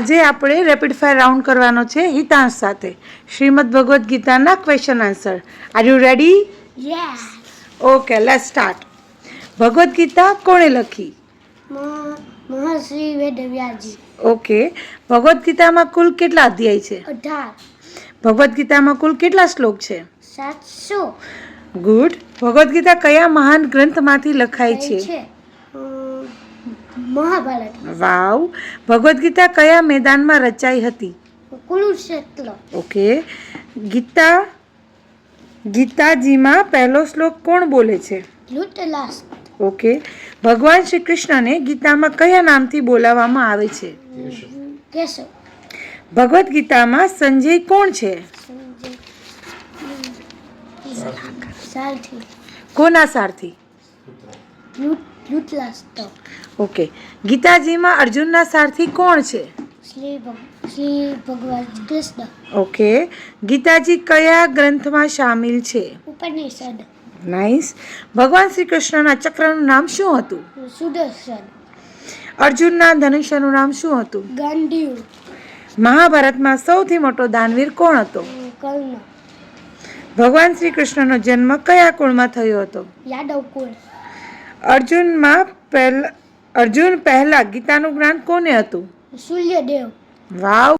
આજે આપણે rapid fire round કરવાનો છે હિતાંશ સાથે શ્રીમદ ભગવદ્ ગીતાના question answer. Are you ready? Yes. Okay, let's start. Bhagavad Gita કોણે લખી? મહર્ષિ વેદવ્યાસજી. ઓકે. ભગવદ્ ગીતામાં કુલ કેટલા અધ્યાય છે? 18. ભગવદ્ ગીતામાં કુલ કેટલા શ્લોક છે? 700. ગુડ. ભગવદ્ ગીતા કયા મહાન ગ્રંથમાંથી લખાઈ છે? મહાભારત. વાવ. ભગવદ્ ગીતા કયા મેદાનમાં રચાઈ હતી? કુરુક્ષેત્ર. ઓકે. ગીતાજીમાં પહેલો શ્લોક કોણ બોલે છે? ધૃતરાષ્ટ્ર. ઓકે. ભગવાન શ્રી કૃષ્ણને ગીતામાં કયા નામથી બોલાવવામાં આવે છે? કેશવ. ભગવદ્ ગીતામાં સંજય કોણ છે? સારથી. કોના સારથી? ધૃતરાષ્ટ્ર. ઓકે. ગીતાજીમાં અર્જુનના સારથી કોણ છે? શ્રી ભગવાન કૃષ્ણ. ઓકે. ગીતાજી કયા ગ્રંથમાં સામેલ છે? ઉપનિષદ. નાઇસ. ભગવાન શ્રી કૃષ્ણના ચક્રનું નામ શું હતું? સુદર્શન. અર્જુનના ધનુષ્યનું નામ શું હતું? ગાંડીવ. મહાભારતમાં સૌથી મોટો દાનવીર કોણ હતો? કર્ણ. ભગવાન શ્રી કૃષ્ણનો જન્મ કયા કુળમાં થયો હતો? યાદવ કુળ. અર્જુન પહેલા ગીતાનું જ્ઞાન કોને હતું? સૂર્યદેવ. વાવ.